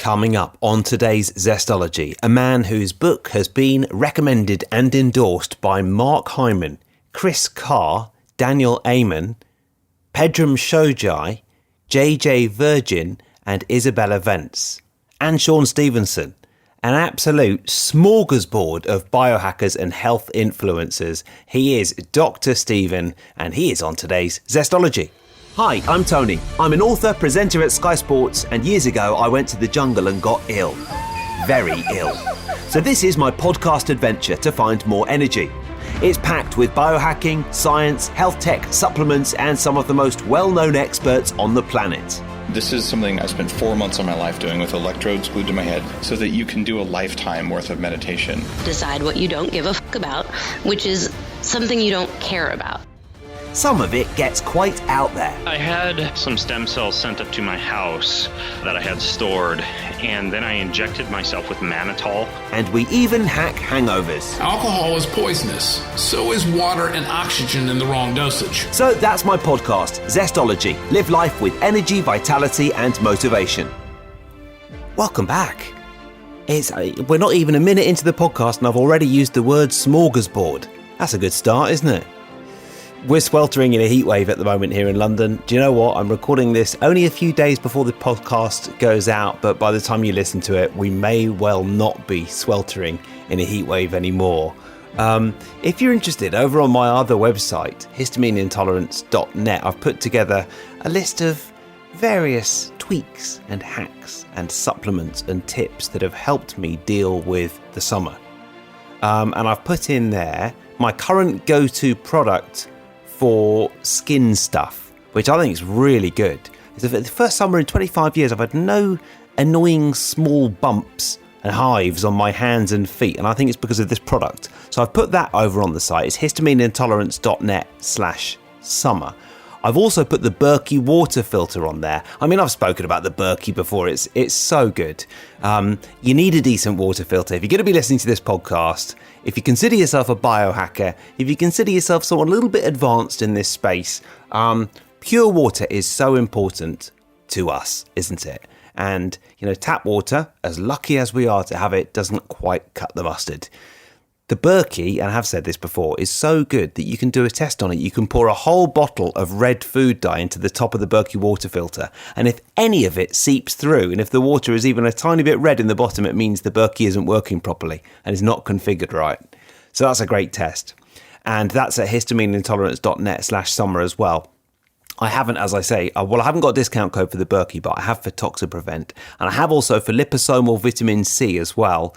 Coming up on today's Zestology, a man whose book has been recommended and endorsed by Mark Hyman, Chris Carr, Daniel Amen, Pedram Shojai, JJ Virgin and Isabella Vance, and Sean Stevenson, an absolute smorgasbord of biohackers and health influencers. He is Dr. Stephen, and he is on today's Zestology. Hi, I'm Tony. I'm an author, presenter at Sky Sports, and years ago I went to the jungle and got ill. Very ill. So this is my podcast adventure to find more energy. It's packed with biohacking, science, health tech, supplements, and some of the most well-known experts on the planet. This is something I spent 4 months of my life doing with electrodes glued to my head so that you can do a lifetime worth of meditation. Decide what you don't give a fuck about, which is something you don't care about. Some of it gets quite out there. I had some stem cells sent up to my house that I had stored, and then I injected myself with mannitol. And we even hack hangovers. Alcohol is poisonous. So is water and oxygen in the wrong dosage. So that's my podcast, Zestology. Live life with energy, vitality, and motivation. Welcome back. We're not even a minute into the podcast and I've already used the word smorgasbord. That's a good start, isn't it? We're sweltering in a heatwave at the moment here in London. Do you know what? I'm recording this only a few days before the podcast goes out, but by the time you listen to it, we may well not be sweltering in a heatwave anymore. If you're interested, over on my other website, histamineintolerance.net, I've put together a list of various tweaks and hacks and supplements and tips that have helped me deal with the summer. And I've put in there my current go-to product for skin stuff, which I think is really good. It's the first summer in 25 years I've had no annoying small bumps and hives on my hands and feet, and I think it's because of this product. So I've put that over on the site. It's histamineintolerance.net/summer. I've also put the Berkey water filter on there. I mean, I've spoken about the Berkey before. It's so good. You need a decent water filter. If you're going to be listening to this podcast, if you consider yourself a biohacker, if you consider yourself someone a little bit advanced in this space, pure water is so important to us, isn't it? And, tap water, as lucky as we are to have it, doesn't quite cut the mustard. The Berkey, and I have said this before, is so good that you can do a test on it. You can pour a whole bottle of red food dye into the top of the Berkey water filter, and if any of it seeps through, and if the water is even a tiny bit red in the bottom, it means the Berkey isn't working properly and is not configured right. So that's a great test. And that's at histamineintolerance.net/summer as well. I haven't, as I say, I haven't got a discount code for the Berkey, but I have for Toxaprevent, and I have also for liposomal vitamin C as well.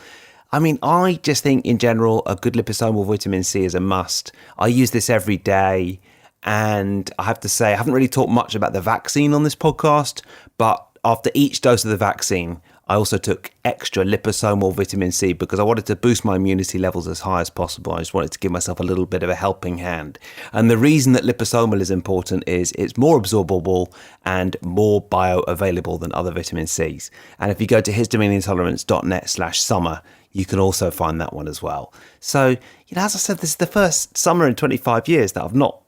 I mean, I just think in general, a good liposomal vitamin C is a must. I use this every day, and I have to say, I haven't really talked much about the vaccine on this podcast, but after each dose of the vaccine, I also took extra liposomal vitamin C because I wanted to boost my immunity levels as high as possible. I just wanted to give myself a little bit of a helping hand. And the reason that liposomal is important is it's more absorbable and more bioavailable than other vitamin Cs. And if you go to histamineintolerance.net/summer, you can also find that one as well. So, as I said, this is the first summer in 25 years that I've not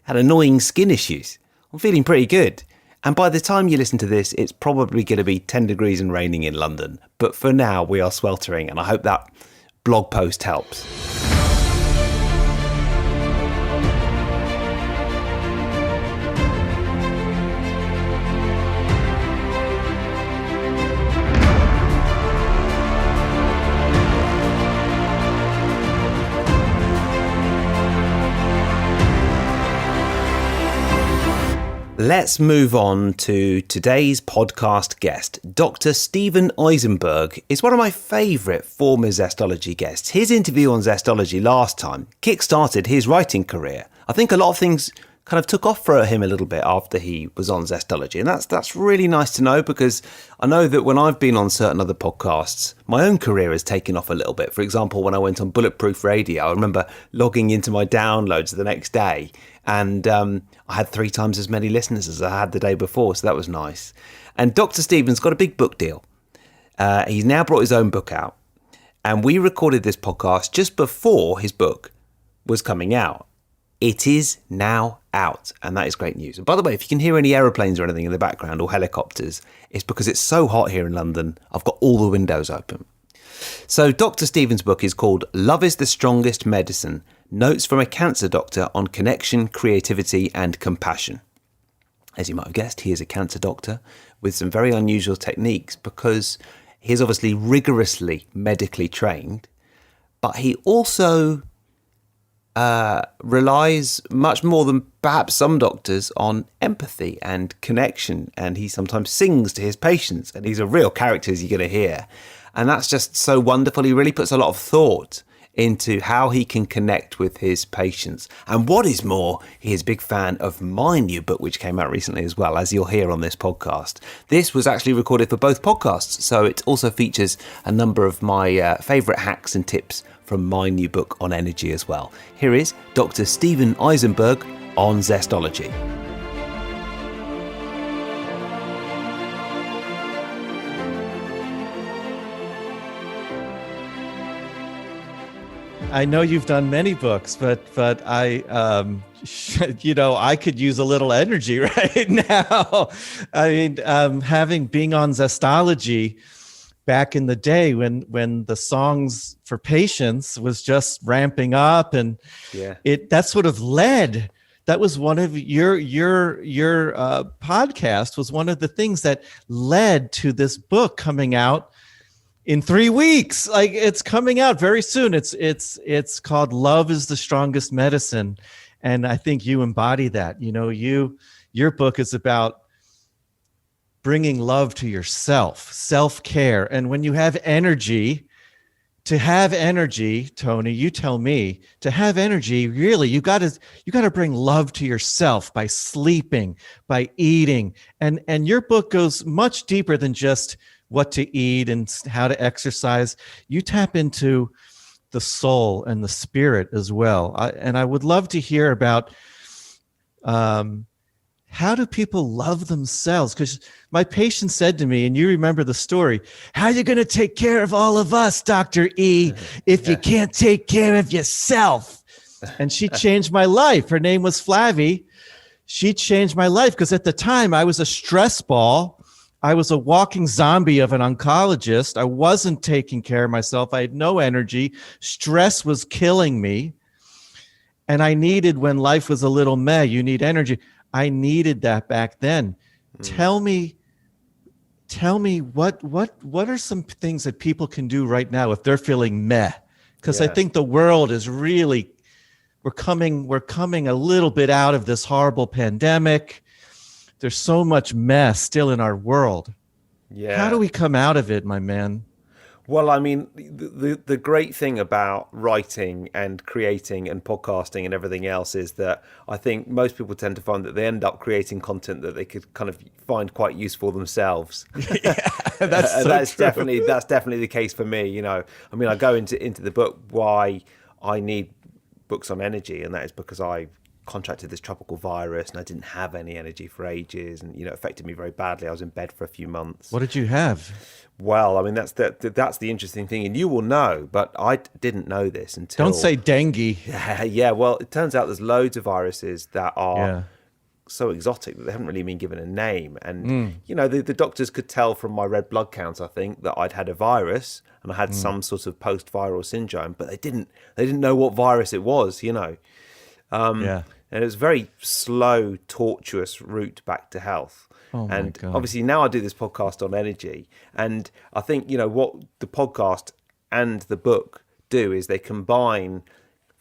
had annoying skin issues. I'm feeling pretty good. And by the time you listen to this, it's probably going to be 10 degrees and raining in London. But for now, we are sweltering, and I hope that blog post helps. Let's move on to today's podcast guest. Dr. Steven Eisenberg is one of my favourite former Zestology guests. His interview on Zestology last time kick-started his writing career. I think a lot of things kind of took off for him a little bit after he was on Zestology. And that's really nice to know, because I know that when I've been on certain other podcasts, my own career has taken off a little bit. For example, when I went on Bulletproof Radio, I remember logging into my downloads the next day, and I had 3 times as many listeners as I had the day before, so that was nice. And Dr. Steven's got a big book deal. He's now brought his own book out, and we recorded this podcast just before his book was coming out. It is now out, and that is great news. And by the way, if you can hear any aeroplanes or anything in the background or helicopters, it's because it's so hot here in London, I've got all the windows open. So Dr. Stephen's book is called Love is the Strongest Medicine, Notes from a Cancer Doctor on Connection, Creativity and Compassion. As you might have guessed, he is a cancer doctor with some very unusual techniques because he is obviously rigorously medically trained, but he also relies much more than perhaps some doctors on empathy and connection, and he sometimes sings to his patients, and he's a real character, as you're going to hear, and that's just so wonderful. He really puts a lot of thought into how he can connect with his patients. And what is more, he is a big fan of my new book, which came out recently as well, as you'll hear on this podcast. This was actually recorded for both podcasts, so it also features a number of my favourite hacks and tips from my new book on energy as well. Here is Dr. Stephen Eisenberg on Zestology. I know you've done many books, but I, I could use a little energy right now. I mean, being on Zestology back in the day when the songs for patients was just ramping up, and that sort of led. That was one of your podcast was one of the things that led to this book coming out in 3 weeks. Like, it's coming out very soon. It's called Love is the Strongest Medicine. And I think you embody that. You know, your book is about bringing love to yourself, self-care. And when you have energy, Tony, you tell me, to have energy, really, you got to bring love to yourself by sleeping, by eating. And your book goes much deeper than just what to eat and how to exercise. You tap into the soul and the spirit as well. And I would love to hear about how do people love themselves? Because my patient said to me, and you remember the story, how are you going to take care of all of us, Dr. E, if you can't take care of yourself? And she changed my life. Her name was Flavie. She changed my life because at the time I was a stress ball. I was a walking zombie of an oncologist. I wasn't taking care of myself. I had no energy. Stress was killing me. And I needed, when life was a little meh, you need energy. I needed that back then. Tell me what are some things that people can do right now if they're feeling meh? Because I think the world is really, we're coming a little bit out of this horrible pandemic. There's so much mess still in our world. Yeah. How do we come out of it, my man? Well, I mean, the great thing about writing and creating and podcasting and everything else is that I think most people tend to find that they end up creating content that they could kind of find quite useful themselves. Yeah, that's definitely the case for me. You know, I mean, I go into the book why I need books on energy, and that is because I contracted this tropical virus and I didn't have any energy for ages, and it affected me very badly. I was in bed for a few months. What did you have? Well, I mean, that's the interesting thing, and you will know, but I didn't know this until... Don't say dengue. Yeah, well, it turns out there's loads of viruses that are so exotic that they haven't really been given a name. And, the doctors could tell from my red blood counts, I think, that I'd had a virus and I had some sort of post-viral syndrome, but they didn't know what virus it was, And it was a very slow, tortuous route back to health. Oh, and obviously now I do this podcast on energy. And I think, what the podcast and the book do is they combine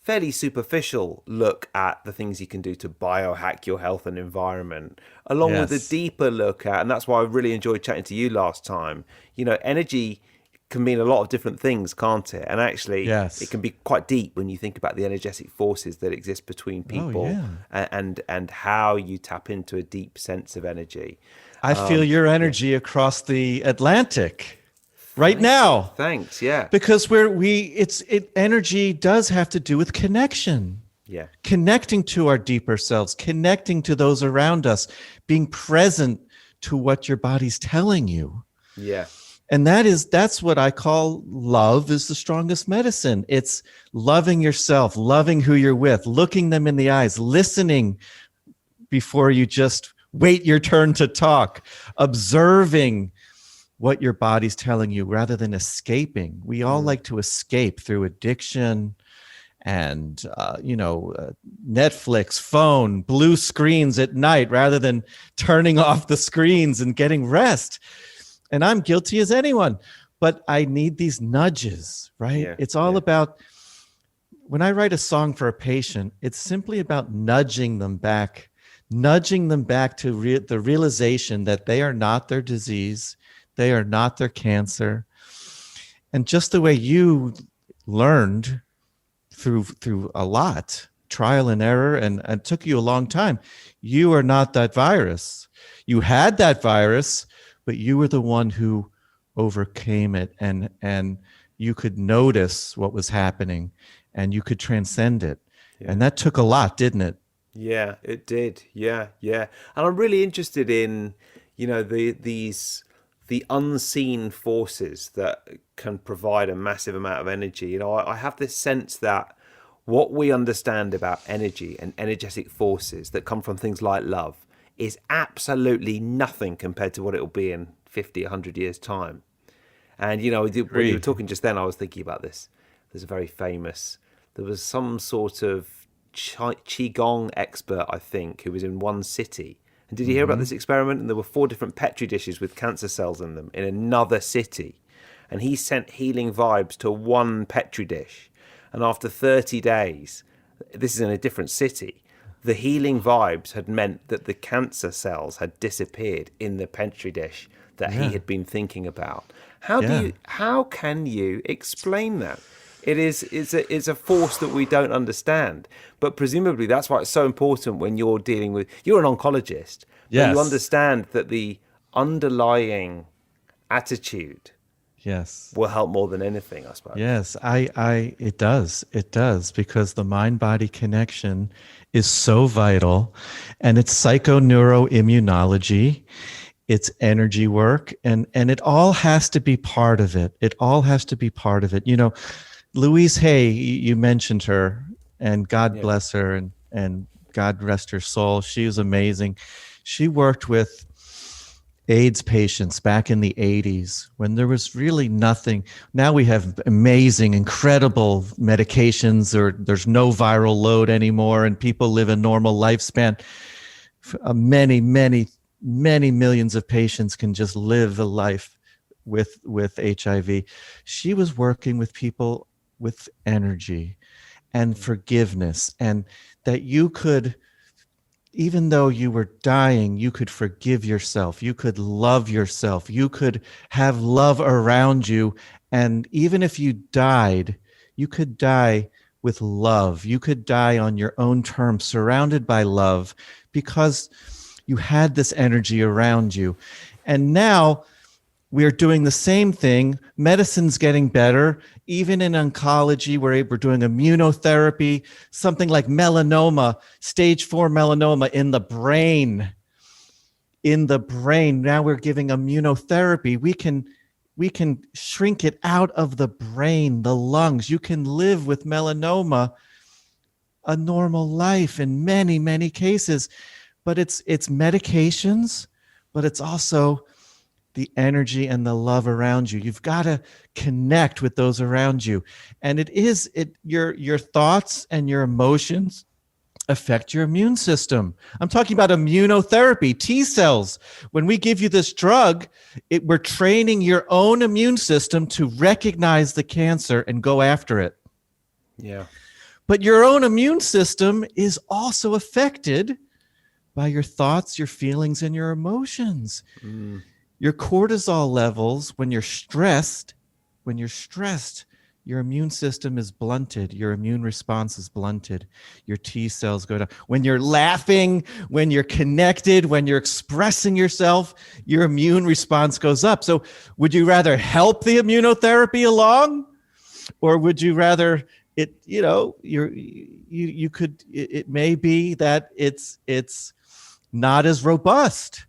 fairly superficial look at the things you can do to biohack your health and environment, along with a deeper look at, and that's why I really enjoyed chatting to you last time, energy can mean a lot of different things, can't it? And actually, it can be quite deep when you think about the energetic forces that exist between people and how you tap into a deep sense of energy. I feel your energy across the Atlantic right now. Thanks, yeah. Because energy does have to do with connection. Yeah. Connecting to our deeper selves, connecting to those around us, being present to what your body's telling you. Yeah. And that's what I call love is the strongest medicine. It's loving yourself, loving who you're with, looking them in the eyes, listening before you just wait your turn to talk, observing what your body's telling you rather than escaping. We all like to escape through addiction and, Netflix, phone, blue screens at night rather than turning off the screens and getting rest. And I'm guilty as anyone, but I need these nudges, right? Yeah, it's all about, when I write a song for a patient, it's simply about nudging them back to the realization that they are not their disease. They are not their cancer. And just the way you learned through a lot, trial and error, and it took you a long time, you are not that virus. You had that virus, but you were the one who overcame it, and you could notice what was happening and you could transcend it. Yeah. And that took a lot, didn't it? Yeah, it did. Yeah. And I'm really interested in, the unseen forces that can provide a massive amount of energy. I have this sense that what we understand about energy and energetic forces that come from things like love is absolutely nothing compared to what it will be in 50, 100 years' time. And, when you were talking just then, I was thinking about this. There was some sort of Qigong expert, I think, who was in one city. And did you hear about this experiment? And there were 4 different Petri dishes with cancer cells in them in another city. And he sent healing vibes to one Petri dish. And after 30 days, this is in a different city, the healing vibes had meant that the cancer cells had disappeared in the Petri dish that he had been thinking about. How can you explain that? It's a force that we don't understand. But presumably that's why it's so important when you're you're an oncologist. Yes. You understand that the underlying attitude will help more than anything, I suppose. Yes, it does, because the mind-body connection is so vital, and it's psychoneuroimmunology, it's energy work, and it all has to be part of it. It all has to be part of it. Louise Hay, you mentioned her, and God bless her, and God rest her soul. She was amazing. She worked with AIDS patients back in the 80s when there was really nothing. Now we have amazing, incredible medications, or there's no viral load anymore, and people live a normal lifespan. Many, many, many millions of patients can just live a life with HIV. She was working with people with energy and forgiveness, and that you could, even though you were dying, you could forgive yourself. You could love yourself. You could have love around you. And even if you died, you could die with love. You could die on your own terms, surrounded by love, because you had this energy around you. And now we're doing the same thing. Medicine's getting better. Even in oncology, we're doing immunotherapy, something like melanoma, stage 4 melanoma in the brain. Now we're giving immunotherapy. We can shrink it out of the brain, the lungs. You can live with melanoma a normal life in many, many cases. But it's medications, but it's also the energy and the love around you. You've got to connect with those around you. And your thoughts and your emotions affect your immune system. I'm talking about immunotherapy, T cells. When we give you this drug, we're training your own immune system to recognize the cancer and go after it. Yeah. But your own immune system is also affected by your thoughts, your feelings, and your emotions. Your cortisol levels, when you're stressed, your immune system is blunted. Your immune response is blunted. Your T cells go down. When you're laughing, when you're connected, when you're expressing yourself, your immune response goes up. So would you rather help the immunotherapy along, or would you rather it may be that it's not as robust.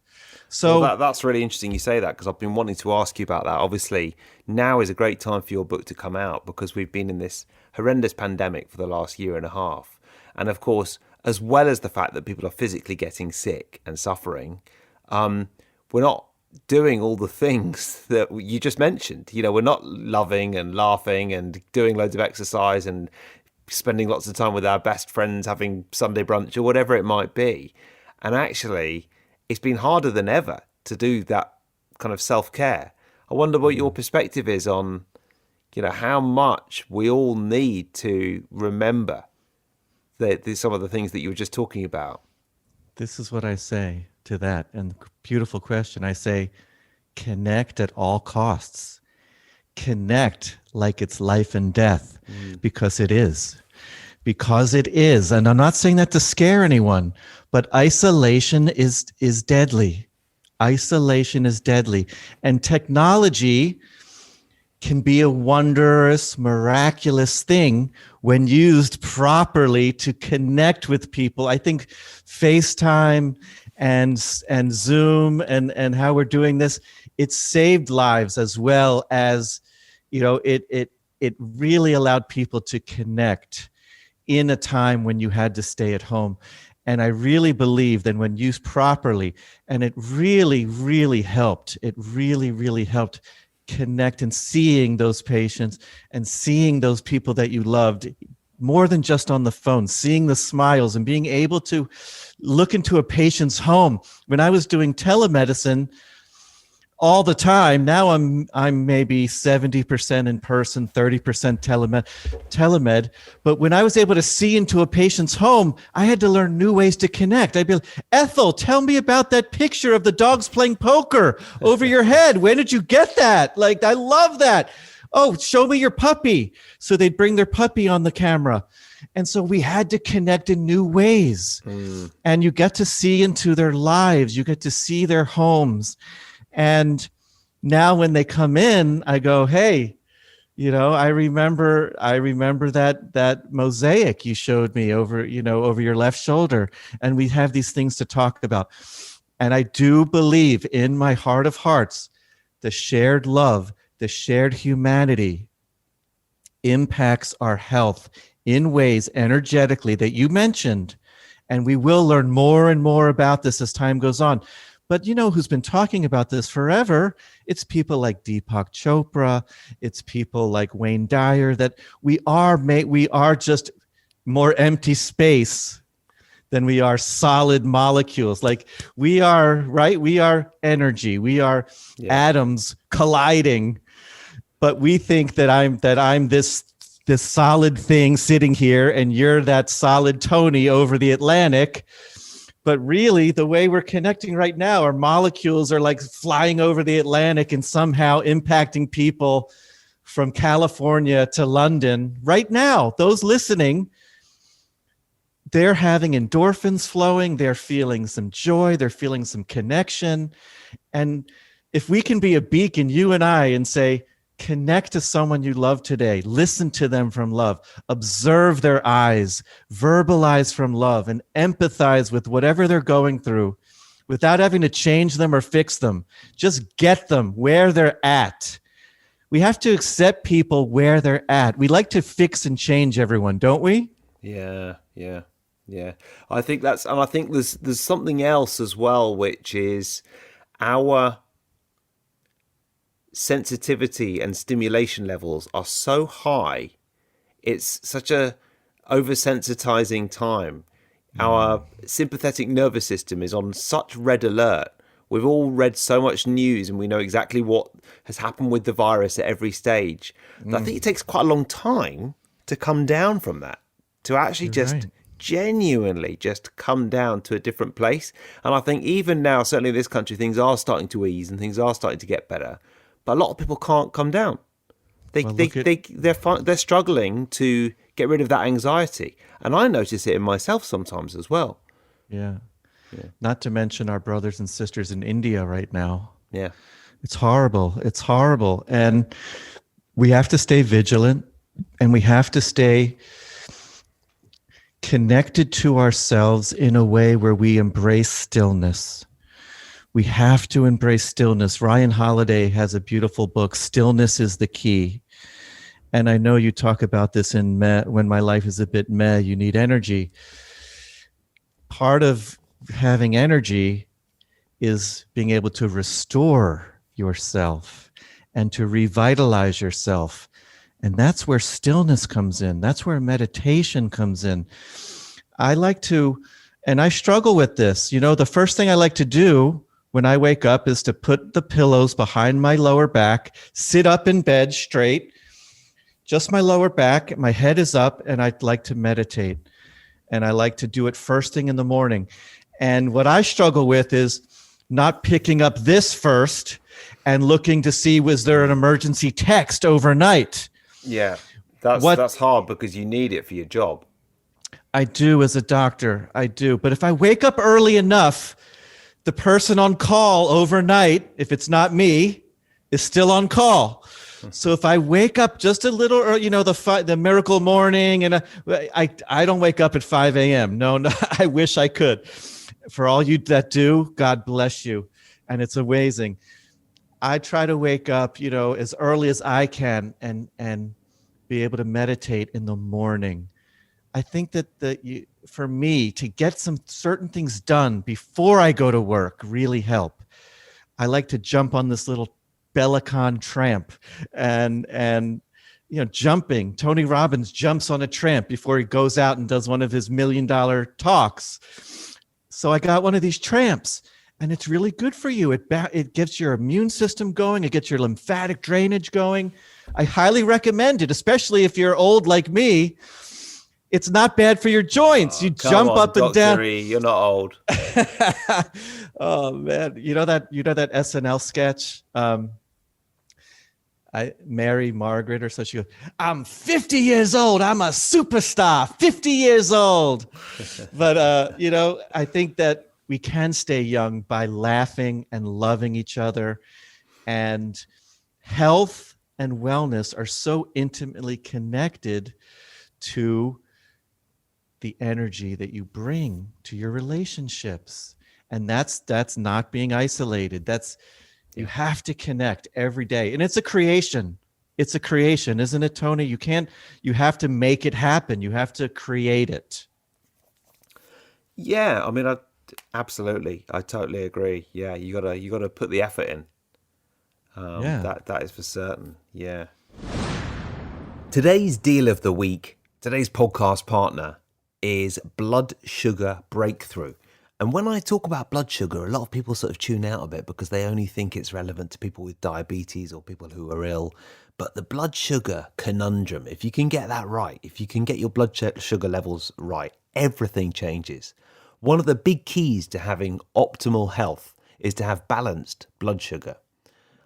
So that's really interesting you say that, because I've been wanting to ask you about that. Obviously, now is a great time for your book to come out, because we've been in this horrendous pandemic for the last year and a half. And of course, as well as the fact that people are physically getting sick and suffering, we're not doing all the things that you just mentioned. You know, we're not loving and laughing and doing loads of exercise and spending lots of time with our best friends, having Sunday brunch or whatever it might be. And actually, it's been harder than ever to do that kind of self-care. I wonder what your perspective is on, you know, how much we all need to remember some of the things that you were just talking about. this is what I say to that. And beautiful question. I say, connect at all costs. Connect like it's life and death, because it is. Because it is. And I'm not saying that to scare anyone, but isolation is deadly. Isolation is deadly. And technology can be a wondrous, miraculous thing when used properly to connect with people. I think FaceTime and Zoom and how we're doing this, it saved lives, as well as, you know, it really allowed people to connect in a time when you had to stay at home. And I really believe that when used properly, and it really, really helped, connect and seeing those patients and seeing those people that you loved more than just on the phone, seeing the smiles and being able to look into a patient's home. When I was doing telemedicine all the time, now I'm maybe 70% in person, 30% telemed. But when I was able to see into a patient's home, I had to learn new ways to connect. I'd be like, Ethel, tell me about that picture of the dogs playing poker over your head. When did you get that? Like, I love that. Oh, show me your puppy. So they'd bring their puppy on the camera. And so we had to connect in new ways. And you get to see into their lives. You get to see their homes. And now when they come in, I go, hey, you know, I remember that mosaic you showed me over your left shoulder. And we have these things to talk about. And I do believe in my heart of hearts, the shared love, the shared humanity impacts our health in ways energetically that you mentioned. And we will learn more and more about this as time goes on. But you know who's been talking about this forever? It's people like Deepak Chopra. It's people like Wayne Dyer, that we are just more empty space than we are solid molecules. Like we are, right? We are energy. We are atoms colliding. But we think that I'm this solid thing sitting here, and you're that solid Tony over the Atlantic. But really, the way we're connecting right now, our molecules are like flying over the Atlantic and somehow impacting people from California to London. Right now, those listening, they're having endorphins flowing. They're feeling some joy. They're feeling some connection. And if we can be a beacon, you and I, and say, connect to someone you love today. Listen to them from love. Observe their eyes. Verbalize from love and empathize with whatever they're going through without having to change them or fix them. Just get them where they're at. We have to accept people where they're at. We like to fix and change everyone, don't we? Yeah. I think there's something else as well, which is our sensitivity and stimulation levels are so high. It's such a oversensitizing time. Our sympathetic nervous system is on such red alert. We've all read so much news and we know exactly what has happened with the virus at every stage. But I think it takes quite a long time to come down from that, to actually genuinely just come down to a different place. And I think even now, certainly in this country, things are starting to ease and things are starting to get better. But a lot of people can't come down. They're struggling to get rid of that anxiety, and I notice it in myself sometimes as well. Yeah. Not to mention our brothers and sisters in India right now. Yeah, it's horrible. It's horrible, and we have to stay vigilant, and we have to stay connected to ourselves in a way where we embrace stillness. We have to embrace stillness. Ryan Holiday has a beautiful book, Stillness is the Key. And I know you talk about this in When My Life is a Bit Meh, You Need Energy. Part of having energy is being able to restore yourself and to revitalize yourself. And that's where stillness comes in. That's where meditation comes in. I like to, and I struggle with this. You know, the first thing I like to do when I wake up is to put the pillows behind my lower back, sit up in bed straight, just my lower back, my head is up, and I'd like to meditate. And I like to do it first thing in the morning. And what I struggle with is not picking up this first and looking to see, was there an emergency text overnight? Yeah, that's hard because you need it for your job. I do as a doctor, I do. But if I wake up early enough, the person on call overnight, if it's not me, is still on call. So if I wake up just a little early, you know, the miracle morning, and I don't wake up at 5 a.m. No, I wish I could. For all you that do, God bless you. And it's amazing. I try to wake up, you know, as early as I can and be able to meditate in the morning. I think that for me to get some certain things done before I go to work really help. I like to jump on this little Bellicon tramp and you know, jumping. Tony Robbins jumps on a tramp before he goes out and does one of his $1 million talks. So I got one of these tramps, and it's really good for you. It gets your immune system going. It gets your lymphatic drainage going. I highly recommend it, especially if you're old like me. It's not bad for your joints. You jump up and down. You're not old. Oh man, you know that SNL sketch. Mary Margaret or so, she goes, I'm 50 years old. I'm a superstar, 50 years old. But, you know, I think that we can stay young by laughing and loving each other. And health and wellness are so intimately connected to the energy that you bring to your relationships. And that's not being isolated. You have to connect every day. And it's a creation. It's a creation, isn't it, Tony? You have to make it happen. You have to create it. Yeah, I mean, absolutely. I totally agree. Yeah, you gotta put the effort in. That is for certain. Yeah. Today's deal of the week, today's podcast partner is Blood Sugar Breakthrough. And when I talk about blood sugar, a lot of people sort of tune out a bit because they only think it's relevant to people with diabetes or people who are ill. But the blood sugar conundrum, if you can get that right, if you can get your blood sugar levels right, everything changes. One of the big keys to having optimal health is to have balanced blood sugar.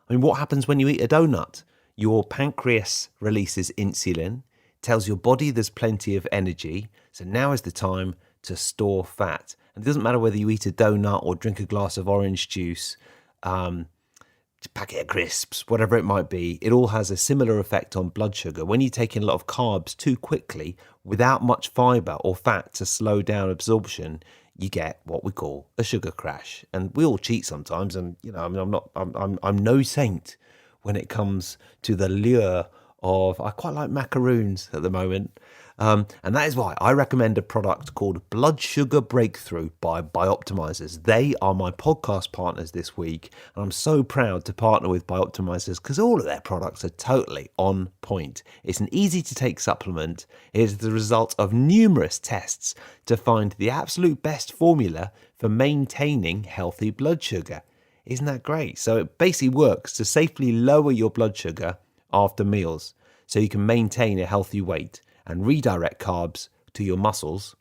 I mean, what happens when you eat a donut? Your pancreas releases insulin, tells your body there's plenty of energy. So now is the time to store fat. And it doesn't matter whether you eat a donut or drink a glass of orange juice, packet of crisps, whatever it might be, it all has a similar effect on blood sugar. When you take in a lot of carbs too quickly, without much fiber or fat to slow down absorption, you get what we call a sugar crash. And we all cheat sometimes. And, you know, I mean, I'm no saint when it comes to the lure of, I quite like macaroons at the moment. And that is why I recommend a product called Blood Sugar Breakthrough by Bioptimizers. They are my podcast partners this week, and I'm so proud to partner with Bioptimizers because all of their products are totally on point. It's an easy-to-take supplement. It is the result of numerous tests to find the absolute best formula for maintaining healthy blood sugar. Isn't that great? So it basically works to safely lower your blood sugar after meals so you can maintain a healthy weight and redirect carbs to your muscles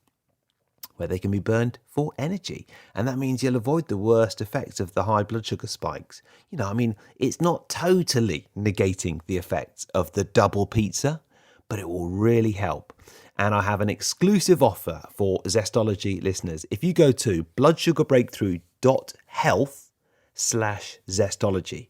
where they can be burned for energy. And that means you'll avoid the worst effects of the high blood sugar spikes. You know, I mean, it's not totally negating the effects of the double pizza, but it will really help. And I have an exclusive offer for Zestology listeners. If you go to bloodsugarBreakthrough.health/Zestology,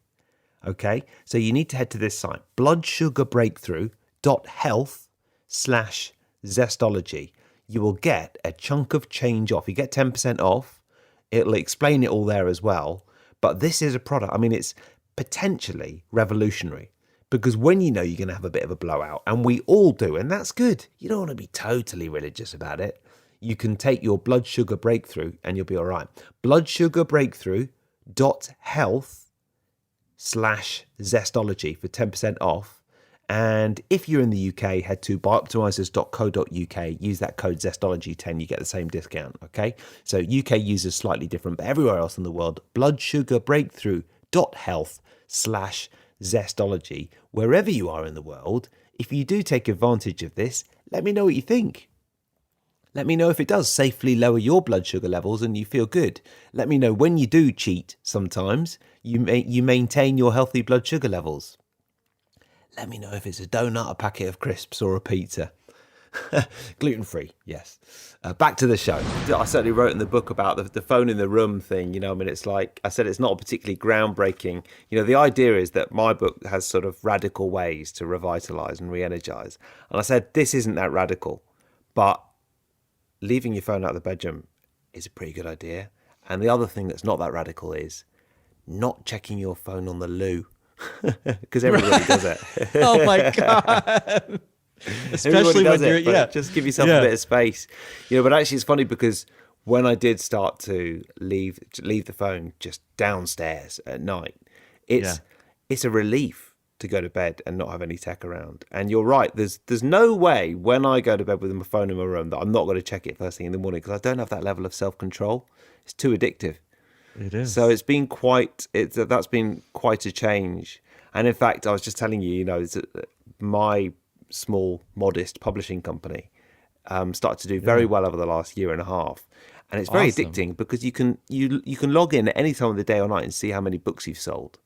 okay? So you need to head to this site, bloodsugarBreakthrough.health/Zestology. You will get a chunk of change off. You get 10% off. It'll explain it all there as well. But this is a product, I mean, it's potentially revolutionary, because when you know you're going to have a bit of a blowout, and we all do, and that's good. You don't want to be totally religious about it. You can take your blood sugar breakthrough and you'll be all right. bloodsugarbreakthrough.health/zestology for 10% off. And if you're in the UK, head to bioptimizers.co.uk, use that code Zestology10, you get the same discount, okay? So UK users slightly different, but everywhere else in the world, bloodsugarbreakthrough.health/zestology. Wherever you are in the world, if you do take advantage of this, let me know what you think. Let me know if it does safely lower your blood sugar levels and you feel good. Let me know when you do cheat sometimes, you maintain your healthy blood sugar levels. Let me know if it's a donut, a packet of crisps, or a pizza. Gluten-free, yes. Back to the show. I certainly wrote in the book about the phone in the room thing. You know, I mean, it's like I said, it's not particularly groundbreaking. You know, the idea is that my book has sort of radical ways to revitalize and re-energize. And I said, this isn't that radical, but leaving your phone out of the bedroom is a pretty good idea. And the other thing that's not that radical is not checking your phone on the loo, because everybody does it. Oh my God. Especially when you're, just give yourself a bit of space. You know, but actually it's funny because when I did start to leave the phone just downstairs at night, it's a relief to go to bed and not have any tech around. And you're right, there's no way when I go to bed with my phone in my room that I'm not going to check it first thing in the morning, because I don't have that level of self-control. It's too addictive. It is. So that's been quite a change. And in fact, I was just telling you, you know, my small, modest publishing company started to do very well over the last year and a half. And it's very addicting because you can log in at any time of the day or night and see how many books you've sold.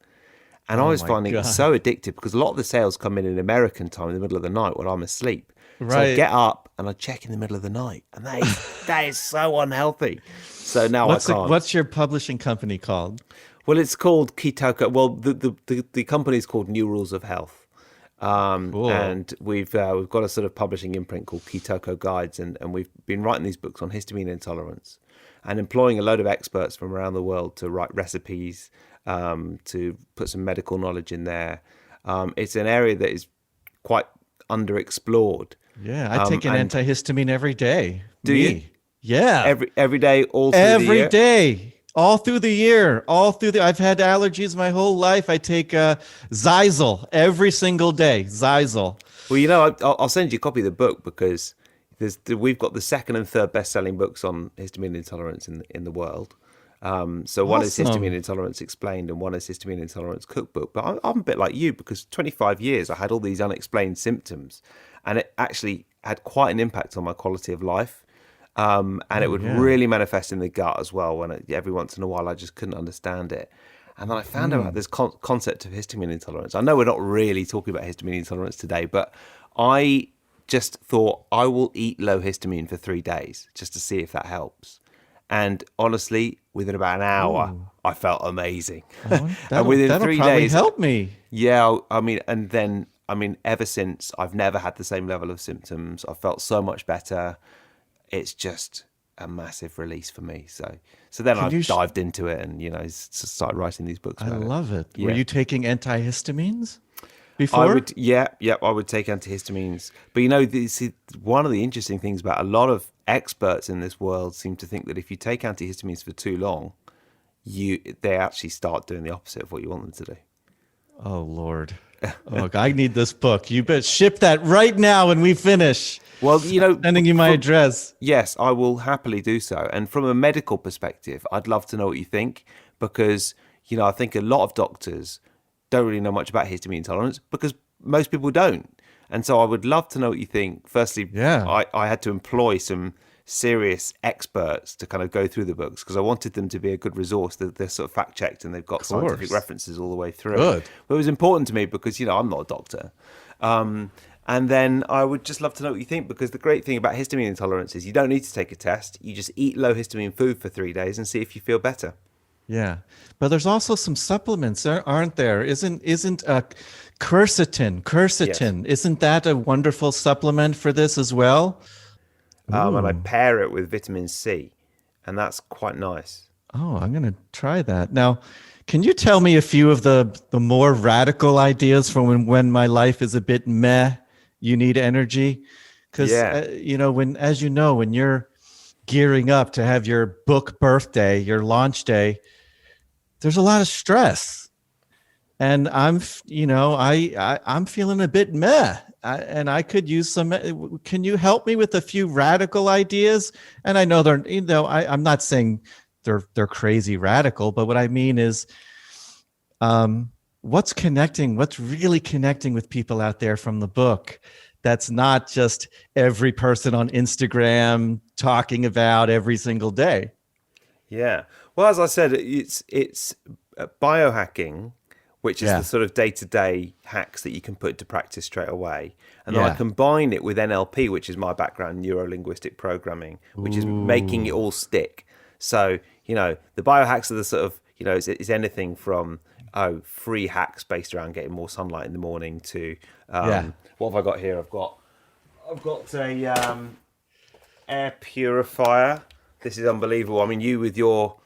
And I was finding it so addictive because a lot of the sales come in American time in the middle of the night when I'm asleep. Right. So I get up and I check in the middle of the night, and that is so unhealthy. So now I can't. What's your publishing company called? Well, it's called Kitoko. Well, the company is called New Rules of Health. Cool. And we've got a sort of publishing imprint called Kitoko Guides, and we've been writing these books on histamine intolerance and employing a load of experts from around the world to write recipes, to put some medical knowledge in there. It's an area that is quite underexplored. Yeah, I take an antihistamine every day. Do you? Yeah. Every day, all through the year? Every day. All through the year. I've had allergies my whole life. I take Zysel every single day. Zysel. Well, you know, I'll send you a copy of the book because we've got the second and third best-selling books on histamine intolerance in the world. So one is Histamine Intolerance Explained and one is Histamine Intolerance Cookbook. But I'm a bit like you because 25 years I had all these unexplained symptoms, and it actually had quite an impact on my quality of life. And it would really manifest in the gut as well when every once in a while I just couldn't understand it. And then I found out about this concept of histamine intolerance. I know we're not really talking about histamine intolerance today, but I just thought I will eat low histamine for 3 days just to see if that helps. And honestly, within about an hour, I felt amazing. And within 3 days, help me. Yeah, I mean, ever since, I've never had the same level of symptoms. I felt so much better. It's just a massive release for me. So then I dived into it and, you know, started writing these books. I love it. Yeah. Were you taking antihistamines before? I would take antihistamines. But, you know, one of the interesting things about a lot of experts in this world seem to think that if you take antihistamines for too long, they actually start doing the opposite of what you want them to do. Oh, Lord. Oh, I need this book. You better ship that right now when we finish. Well, you know, sending you my address. Yes, I will happily do so. And from a medical perspective, I'd love to know what you think because, you know, I think a lot of doctors don't really know much about histamine intolerance because most people don't. And so I would love to know what you think. Firstly, I had to employ some serious experts to kind of go through the books because I wanted them to be a good resource. They're sort of fact checked and they've got scientific references all the way through. Good. But it was important to me because, you know, I'm not a doctor. And then I would just love to know what you think because the great thing about histamine intolerance is you don't need to take a test. You just eat low histamine food for 3 days and see if you feel better. Yeah. But there's also some supplements, aren't there? Isn't quercetin, yes. Isn't that a wonderful supplement for this as well? And I pair it with vitamin C, and that's quite nice. Oh, I'm going to try that. Now, Can you tell me a few of the more radical ideas from when my life is a bit meh, you need energy? Because, Yeah. when you're gearing up to have your book birthday, your launch day, there's a lot of stress. And I'm feeling a bit meh. And I could use some. Can you help me with a few radical ideas? And I know I'm not saying they're crazy radical, but what I mean is, what's really connecting with people out there from the book? That's not just every person on Instagram talking about every single day. Yeah. Well, as I said, it's biohacking, which is the sort of day-to-day hacks that you can put into practice straight away. And then I combine it with NLP, which is my background, neuro-linguistic programming, which is making it all stick. So, the biohacks are the sort of, it's anything from, free hacks based around getting more sunlight in the morning to, what have I got here? I've got a air purifier. This is unbelievable. I mean, you with your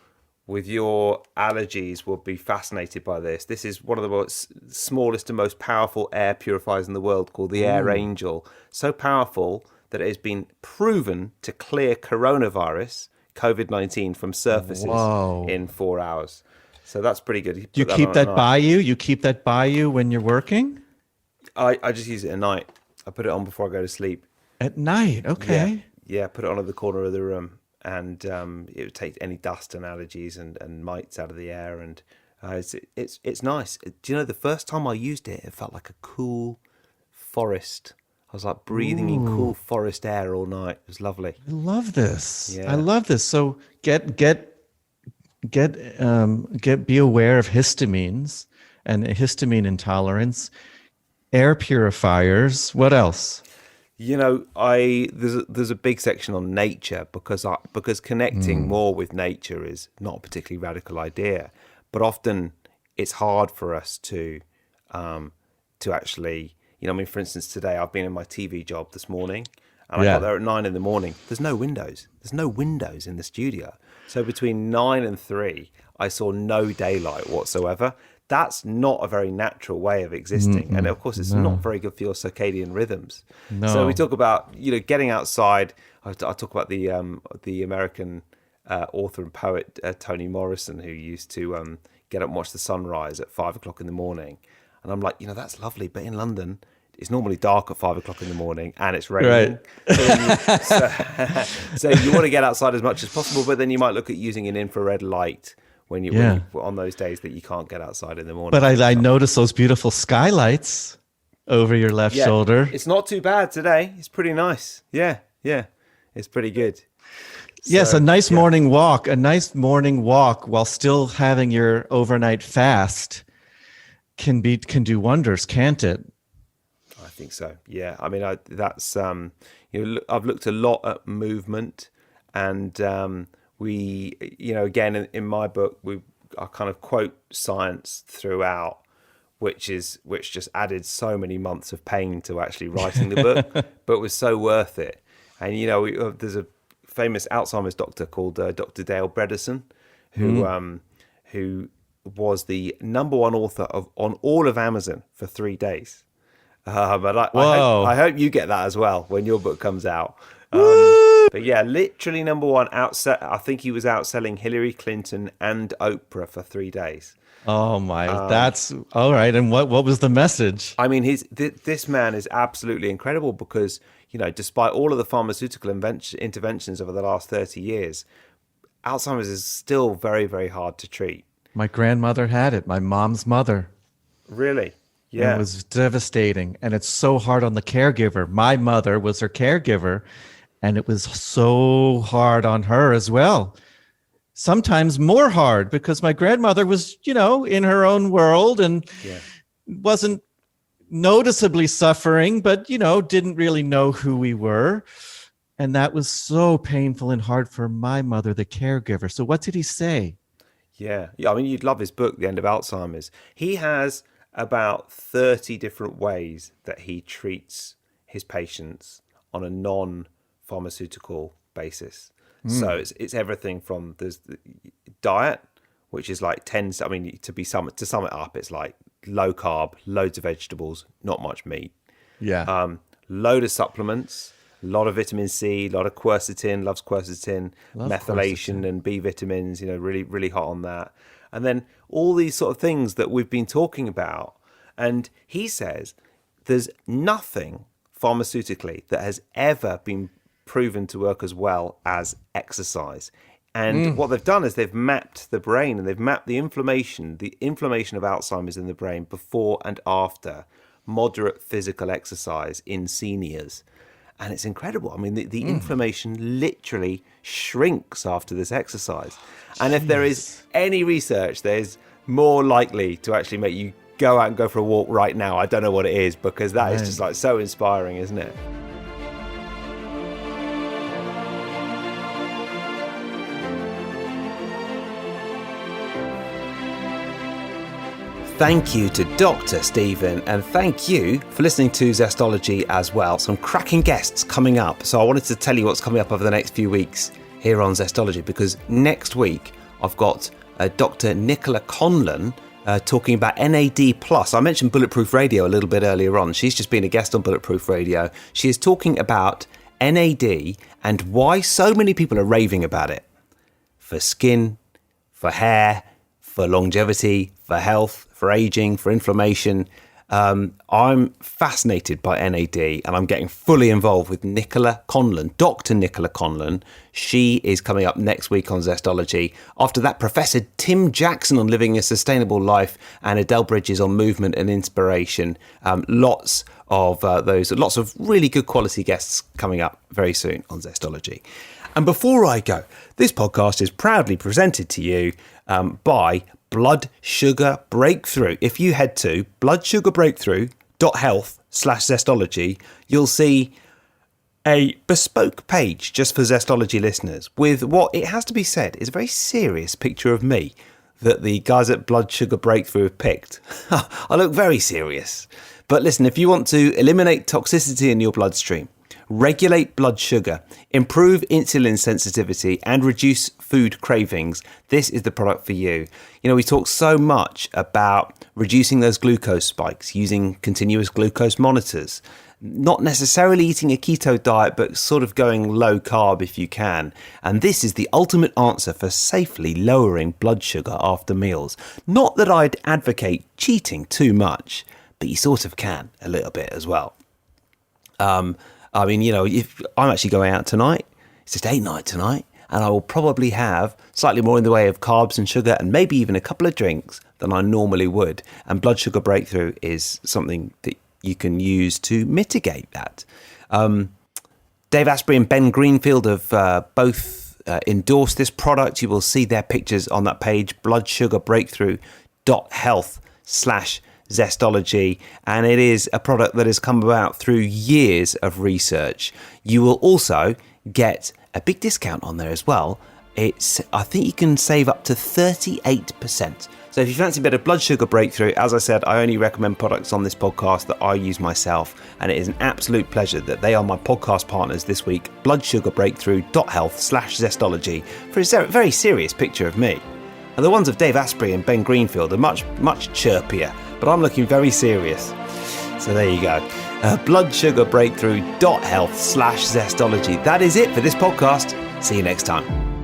allergies will be fascinated by this. This is one of the smallest and most powerful air purifiers in the world, called the Air Angel. So powerful that it has been proven to clear coronavirus, COVID-19, from surfaces in 4 hours. So that's pretty good. Do you keep that by you? You keep that by you when you're working? I just use it at night. I put it on before I go to sleep. At night, okay. Yeah, put it on at the corner of the room. And it would take any dust and allergies and mites out of the air, and it's nice. Do you know, the first time I used it, it felt like a cool forest. I was like breathing in cool forest air all night. It was lovely. I love this. Yeah. I love this. So be aware of histamines and histamine intolerance. Air purifiers. What else? There's a big section on nature because connecting more with nature is not a particularly radical idea, but often it's hard for us to actually, for instance, today I've been in my TV job this morning, and I got there at 9 a.m. There's no windows. There's no windows in the studio. So between 9 and 3, I saw no daylight whatsoever. That's not a very natural way of existing. And of course, it's not very good for your circadian rhythms. No. So we talk about, getting outside. I talk about the American author and poet Toni Morrison, who used to get up and watch the sunrise at 5 o'clock in the morning. And I'm like, that's lovely. But in London, it's normally dark at 5 o'clock in the morning and it's raining. Right. So you want to get outside as much as possible, but then you might look at using an infrared light when you on those days that you can't get outside in the morning. But I noticed those beautiful skylights over your left shoulder. It's not too bad today. It's pretty nice. Yeah. It's pretty good. Yes, a nice morning walk. A nice morning walk while still having your overnight fast can do wonders, can't it? I think so. Yeah. I mean, that's I've looked a lot at movement, and we, again, in my book, I kind of quote science throughout, which just added so many months of pain to actually writing the book, but was so worth it. And, there's a famous Alzheimer's doctor called Dr. Dale Bredesen, who was the number one author on all of Amazon for 3 days. But I hope you get that as well when your book comes out. But yeah, literally number one. I think he was outselling Hillary Clinton and Oprah for 3 days. Oh my, that's all right. And what was the message? I mean, this man is absolutely incredible because, despite all of the pharmaceutical interventions over the last 30 years, Alzheimer's is still very, very hard to treat. My grandmother had it, my mom's mother. Really? Yeah. And it was devastating. And it's so hard on the caregiver. My mother was her caregiver, and it was so hard on her as well. Sometimes more hard because my grandmother was, in her own world and wasn't noticeably suffering, but, didn't really know who we were. And that was so painful and hard for my mother, the caregiver. So what did he say? Yeah. I mean, you'd love his book, The End of Alzheimer's. He has about 30 different ways that he treats his patients on a non-pharmaceutical basis. So it's everything from there's the diet, which is like to sum it up, it's like low carb, loads of vegetables, not much meat. Yeah. Load of supplements, a lot of vitamin C, a lot of quercetin, loves quercetin, methylation and B vitamins, really, really hot on that. And then all these sort of things that we've been talking about. And he says there's nothing pharmaceutically that has ever been proven to work as well as exercise. And what they've done is they've mapped the brain and they've mapped the inflammation of Alzheimer's in the brain before and after moderate physical exercise in seniors. And it's incredible. I mean, the inflammation literally shrinks after this exercise. And if there is any research that is more likely to actually make you go out and go for a walk right now, I don't know what it is, because that is just like so inspiring, isn't it? Thank you to Dr. Stephen, and thank you for listening to Zestology as well. Some cracking guests coming up. So I wanted to tell you what's coming up over the next few weeks here on Zestology, because next week I've got Dr. Nicola Conlon talking about NAD+. I mentioned Bulletproof Radio a little bit earlier on. She's just been a guest on Bulletproof Radio. She is talking about NAD and why so many people are raving about it. For skin, for hair, for longevity, for health, for aging, for inflammation. I'm fascinated by NAD, and I'm getting fully involved with Nicola Conlon, Dr. Nicola Conlon. She is coming up next week on Zestology. After that, Professor Tim Jackson on living a sustainable life, and Adele Bridges on movement and inspiration. Lots of really good quality guests coming up very soon on Zestology. And before I go, this podcast is proudly presented to you by Blood Sugar Breakthrough. If you head to bloodsugarbreakthrough.health/Zestology, you'll see a bespoke page just for Zestology listeners with what, it has to be said, is a very serious picture of me that the guys at Blood Sugar Breakthrough have picked. I look very serious. But listen, if you want to eliminate toxicity in your bloodstream, regulate blood sugar, improve insulin sensitivity, and reduce food cravings, this is the product for you. We talk so much about reducing those glucose spikes using continuous glucose monitors, not necessarily eating a keto diet, but sort of going low carb if you can. And this is the ultimate answer for safely lowering blood sugar after meals. Not that I'd advocate cheating too much, but you sort of can a little bit as well. If I'm actually going out tonight, it's a date night tonight, and I will probably have slightly more in the way of carbs and sugar and maybe even a couple of drinks than I normally would. And Blood Sugar Breakthrough is something that you can use to mitigate that. Dave Asprey and Ben Greenfield have both endorsed this product. You will see their pictures on that page, bloodsugarbreakthrough.health/Zestology, and it is a product that has come about through years of research. You will also get a big discount on there as well. I think you can save up to 38%. So if you fancy a bit of Blood Sugar Breakthrough, as I said, I only recommend products on this podcast that I use myself, and it is an absolute pleasure that they are my podcast partners this week. bloodsugarbreakthrough.health/Zestology for a very serious picture of me. And the ones of Dave Asprey and Ben Greenfield are much, much chirpier, but I'm looking very serious. So there you go. bloodsugarbreakthrough.health/Zestology. That is it for this podcast. See you next time.